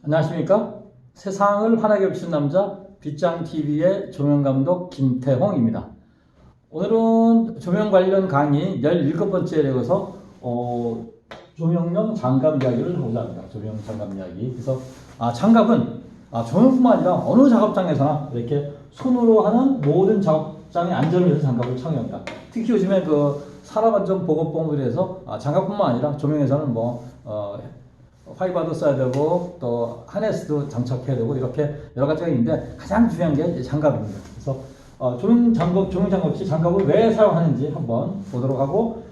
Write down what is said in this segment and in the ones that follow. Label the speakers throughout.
Speaker 1: 안녕하십니까? 세상을 환하게 비춘 남자 빗장TV의 조명감독 김태홍입니다. 오늘은 조명 관련 강의 17번째에 되어서 조명용 장갑 이야기를 하고자 합니다. 조명 장갑 이야기. 그래서 장갑은 조명뿐만 아니라 어느 작업장에서나 이렇게 손으로 하는 모든 작업장의 안전을 위해서 장갑을 착용합니다. 특히 요즘에 산업안전보건법에 대해서 장갑뿐만 아니라 조명에서는 화이바도 써야 되고 또 하네스도 장착해야 되고 이렇게 여러 가지가 있는데 가장 중요한 게 장갑입니다. 그래서 조명 장갑 장갑을 왜 사용하는지 한번 보도록 하고,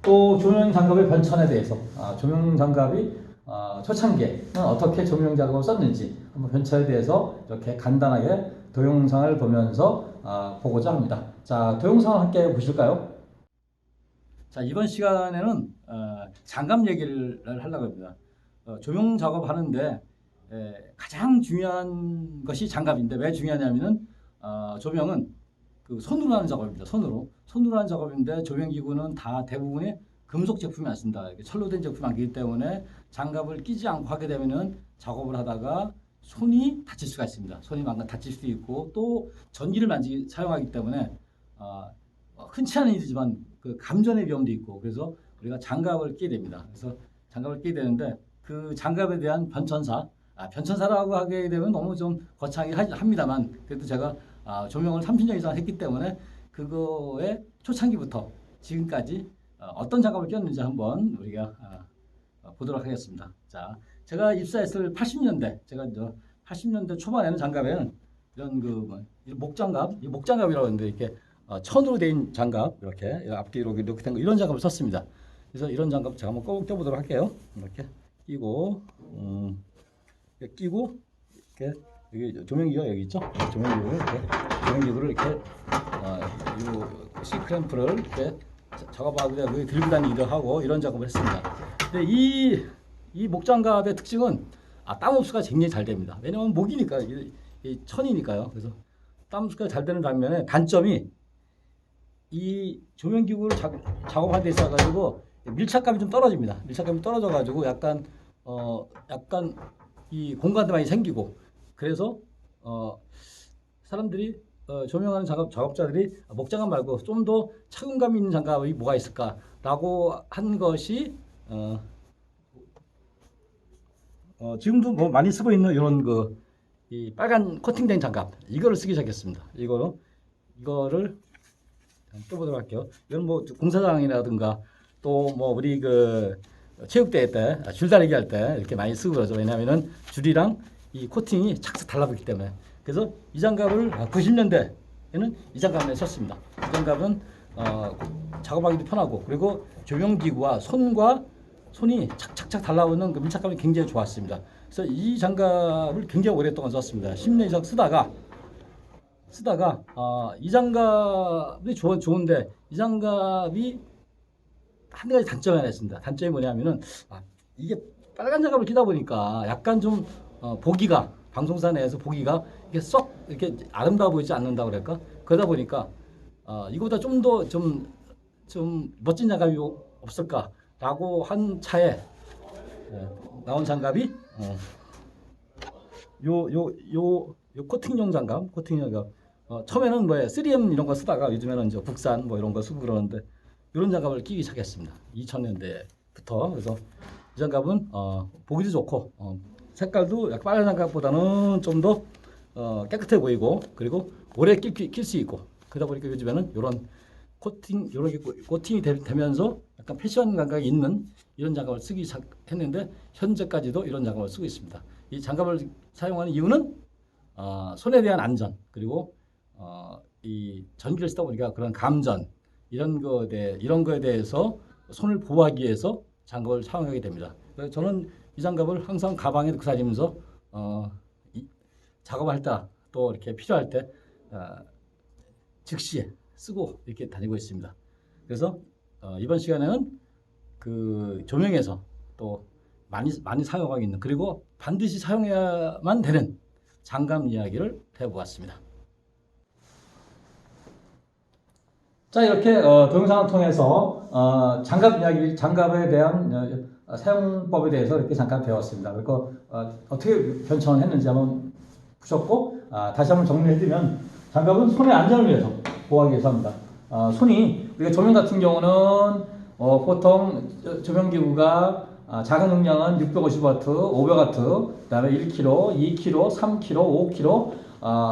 Speaker 1: 또 조명 장갑의 변천에 대해서 조명 장갑이 초창기에는 어떻게 조명 장갑을 썼는지 한번 변천에 대해서 이렇게 간단하게 동영상을 보면서 보고자 합니다. 자, 동영상을 함께 보실까요? 자, 이번 시간에는 장갑 얘기를 하려고 합니다. 조명 작업하는데 가장 중요한 것이 장갑인데, 왜 중요하냐면은 조명은 손으로 하는 작업입니다. 손으로 하는 작업인데 조명기구는 다 대부분이 금속 제품이 안 쓴다. 철로 된 제품이 아니기 때문에 장갑을 끼지 않고 하게 되면은 작업을 하다가 손이 다칠 수가 있습니다. 손이 다칠 수도 있고, 또 전기를 사용하기 때문에 흔치 않은 일이지만 감전의 위험도 있고, 그래서 우리가 장갑을 끼게 됩니다. 그래서 장갑을 끼게 되는데, 그 장갑에 대한 변천사라고 하게 되면 너무 좀 거창하게 합니다만, 그래도 제가 조명을 30년 이상 했기 때문에 그거의 초창기부터 지금까지 어떤 장갑을 꼈는지 한번 우리가 보도록 하겠습니다. 자, 제가 입사했을 80년대, 제가 80년대 초반에는 장갑에는 이런 목장갑, 목장갑이라고 하는데 이렇게 천으로 된 장갑, 이렇게 앞뒤로 이렇게 된 거, 이런 장갑을 썼습니다. 그래서 이런 장갑 제가 한번 꼭 껴보도록 할게요. 이렇게 끼고, 여기 조명기가 여기 있죠? 조명기구를 이렇게 이 C크램프를 이렇게 작업하고 들고 다니기도 하고, 이런 작업을 했습니다. 근데 이 목장갑의 특징은 땀 흡수가 굉장히 잘 됩니다. 왜냐하면 목이니까, 이 천이니까요. 그래서 땀 흡수가 잘 되는 반면에 단점이, 이 조명기구를 작업할 때 있어가지고 밀착감이 좀 떨어집니다. 밀착감이 떨어져가지고 약간 이 공간도 많이 생기고, 그래서 사람들이 조명하는 작업자들이 목장갑 말고 좀 더 착용감 있는 장갑이 뭐가 있을까라고 한 것이 지금도 많이 쓰고 있는 이런 이 빨간 코팅된 장갑, 이거를 쓰기 시작했습니다. 이거를 껴보도록 할게요. 이건 공사장이라든가 또 우리 체육대회 때 줄다리기 할 때 이렇게 많이 쓰고 그러죠. 왜냐하면은 줄이랑 이 코팅이 착착 달라붙기 때문에. 그래서 이 장갑을 90년대에는 이 장갑을 썼습니다. 이 장갑은 작업하기도 편하고, 그리고 조명기구와 손이 착착착 달라붙는 그 밀착감이 굉장히 좋았습니다. 그래서 이 장갑을 굉장히 오랫동안 썼습니다. 10년 이상 쓰다가 이 장갑이 좋은데, 이 장갑이 한 가지 단점이 하나 있습니다. 단점이 뭐냐면은 이게 빨간 장갑을 끼다 보니까 약간 좀 보기가, 방송사 내에서 보기가 이게 썩 이렇게 아름다워 보이지 않는다고 그럴까? 그러다 보니까 이거보다 좀 더 좀 멋진 장갑이 없을까라고 한 차에 나온 장갑이 요 코팅용 장갑. 처음에는 3M 이런 거 쓰다가 요즘에는 이제 국산 이런 거 쓰고 그러는데, 이런 장갑을 끼기 시작했습니다. 2000년대부터. 그래서 이 장갑은 보기도 좋고, 색깔도 약간 빨간 장갑보다는 좀 더 깨끗해 보이고, 그리고 오래 낄 수 있고, 그러다 보니까 요즘에는 이런 코팅이 되면서 약간 패션 감각이 있는 이런 장갑을 쓰기 시작했는데, 현재까지도 이런 장갑을 쓰고 있습니다. 이 장갑을 사용하는 이유는 손에 대한 안전, 그리고 이 전기를 쓰다 보니까 그런 감전, 이런 거에 대해서 손을 보호하기 위해서 장갑을 사용하게 됩니다. 그래서 저는 이 장갑을 항상 가방에 넣고 다니면서 작업할 때, 또 이렇게 필요할 때 즉시에 쓰고 이렇게 다니고 있습니다. 그래서 이번 시간에는 조명에서 또 많이 사용하고 있는, 그리고 반드시 사용해야만 되는 장갑 이야기를 해보았습니다. 자, 이렇게 동영상을 통해서 장갑에 대한 사용법에 대해서 이렇게 잠깐 배웠습니다. 그리고 어떻게 변천을 했는지 한번 보셨고, 다시 한번 정리해드리면, 장갑은 손의 안전을 위해서 보호하기 위해서 합니다. 손이, 우리가 조명 같은 경우는 보통 조명기구가 작은 용량은 650W, 500W, 그 다음에 1kg, 2kg, 3kg, 5kg,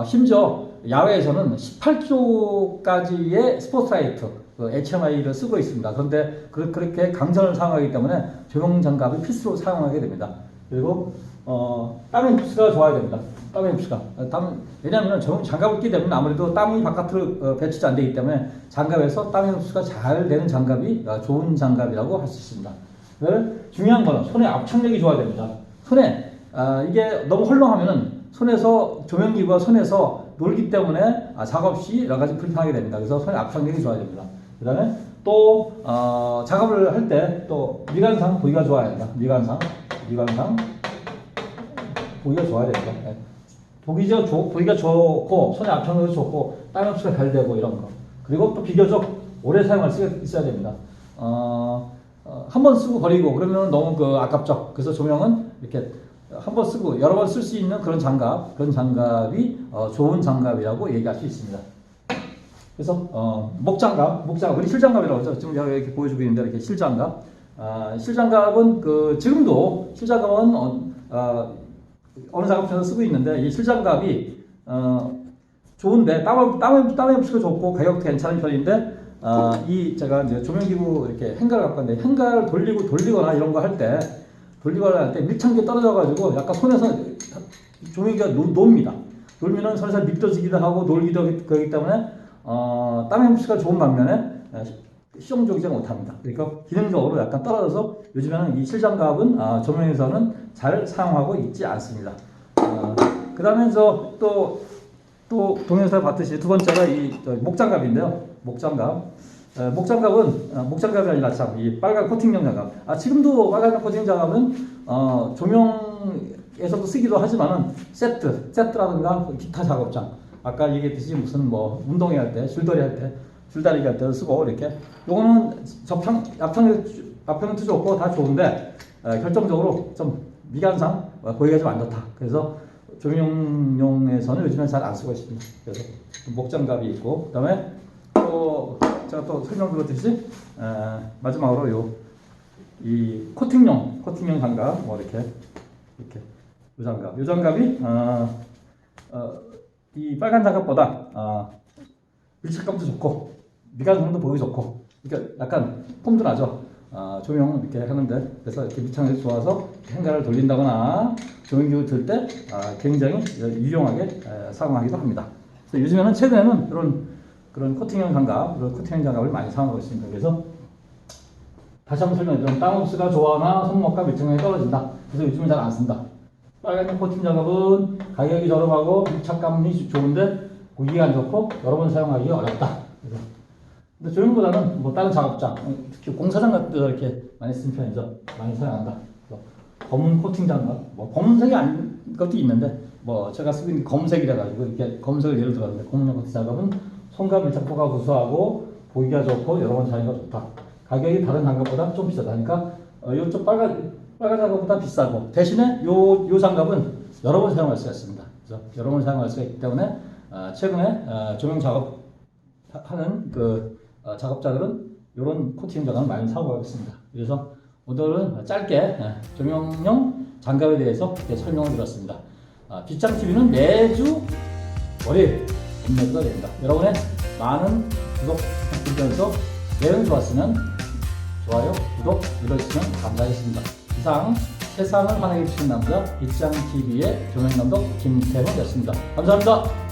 Speaker 1: 심지어 야외에서는 18kg까지의 스포트라이트, HMI를 쓰고 있습니다. 그런데 그렇게 강전을 사용하기 때문에 조명 장갑을 필수로 사용하게 됩니다. 그리고 땀의 흡수가 좋아야 됩니다. 땀의 흡수가. 왜냐하면 조명 장갑을 끼게 되면 아무래도 땀이 바깥으로 배출이 안 되기 때문에 장갑에서 땀의 흡수가 잘 되는 장갑이 좋은 장갑이라고 할 수 있습니다. 중요한 거는 손의 압착력이 좋아야 됩니다. 손에 이게 너무 헐렁하면은 손에서 조명기구가 손에서 놀기 때문에 작업 시 여러 가지 불편하게 됩니다. 그래서 손의 압착력이 좋아야 됩니다. 그 다음에 또 작업을 할 때 또 미관상 보기가 좋아야 됩니다. 미관상 보기가 좋아야 됩니다. 네. 보기가 좋고 손의 압착력이 좋고 땀 흡수가 잘 되고 이런 거. 그리고 또 비교적 오래 사용할 수 있어야 됩니다. 한 번 쓰고 버리고 그러면 너무 아깝죠. 그래서 조명은 이렇게 한 번 쓰고 여러 번 쓸 수 있는 그런 장갑이 좋은 장갑이라고 얘기할 수 있습니다. 그래서 목장갑, 우리 실장갑이라고 하죠. 지금 제가 이렇게 보여주고 있는데 이렇게 실장갑. 실장갑은 지금도 실장갑은 어느 작업실에서 쓰고 있는데 이 실장갑이 좋은데 땀의 흡수가 좋고 가격도 괜찮은 편인데 제가 이제 조명기구 이렇게 행가를 갖고 왔는데 행가를 돌리거나 이런 거 할 때 밀착력이 떨어져가지고 약간 손에서 조명기가 놉니다. 놀면은 손에서 미끄러지기도 하고 놀기도 하기 때문에 땀의 흡수가 좋은 반면에 실용적이지 못합니다. 그러니까 기능적으로 약간 떨어져서 요즘에는 이 실장갑은 조명에서는 잘 사용하고 있지 않습니다. 그 다음에 또 동영상에 봤듯이 두 번째가 이 목장갑인데요. 목장갑이 아니라 이 빨간 코팅용 장갑. 지금도 빨간 코팅 장갑은 조명에서도 쓰기도 하지만은 세트라든가 기타 작업장. 아까 얘기했듯이 무슨 운동회 할 때, 줄다리기 할 때도 쓰고 이렇게. 요거는 압착력도 좋고 다 좋은데 결정적으로 좀 미관상 보기가 좀 안 좋다. 그래서 조명용에서는 요즘엔 잘 안 쓰고 있습니다. 그래서 목장갑이 있고, 그다음에 제가 또 설명드렸듯이 마지막으로 이 코팅용 장갑 이렇게 요 장갑이 이 빨간 장갑보다 밀착감도 좋고 미관상도 보기 좋고 그러니까 약간 폼도 나죠. 조명 이렇게 하는데 그래서 이렇게 밀착력이 좋아서 행가를 돌린다거나 조명기구 들 때 굉장히 유용하게 사용하기도 합니다. 그래서 요즘에는 최근에는 그런 코팅형 장갑을 많이 사용하고 있습니다. 그래서 다시 한번 설명드리면 땀 흡수가 좋아하나 손목과 밀착력이 떨어진다. 그래서 요즘은 잘 안 쓴다. 빨간 코팅 장갑은 가격이 저렴하고 밀착감이 좋은데 보기가 안 좋고 여러 번 사용하기 어렵다. 근데 조명보다는 다른 작업장, 특히 공사장 같은 데서 이렇게 많이 쓰는 편이죠. 많이 사용한다. 검은 코팅 장갑, 검은색이 아닌 것도 있는데 제가 쓰고 있는 검은색이라 가지고 이렇게 검은색을 예를 들었는데 검은 코팅 장갑은 손과 밀착도가 우수하고 보기가 좋고 여러 번 사용하기가 좋다. 가격이 다른 장갑보다 좀 비싸다. 그러니까 이쪽 빨간 장갑보다 비싸고 대신에 요 장갑은 여러 번 사용할 수가 있습니다. 그래서 여러 번 사용할 수가 있기 때문에 최근에 조명 작업하는 작업자들은 이런 코팅 장갑을 많이 사용하고 있습니다. 그래서 오늘은 짧게 조명용 장갑에 대해서 설명을 드렸습니다. 빗장TV는 매주 월요일 업로드가 됩니다. 여러분의 많은 구독 부탁드리면서 내용이 좋았으면 좋아요, 구독 눌러주시면 감사하겠습니다. 이상 세상을 환하게 해주시는 남자 빗장TV의 조명감독 김태형이었습니다. 감사합니다.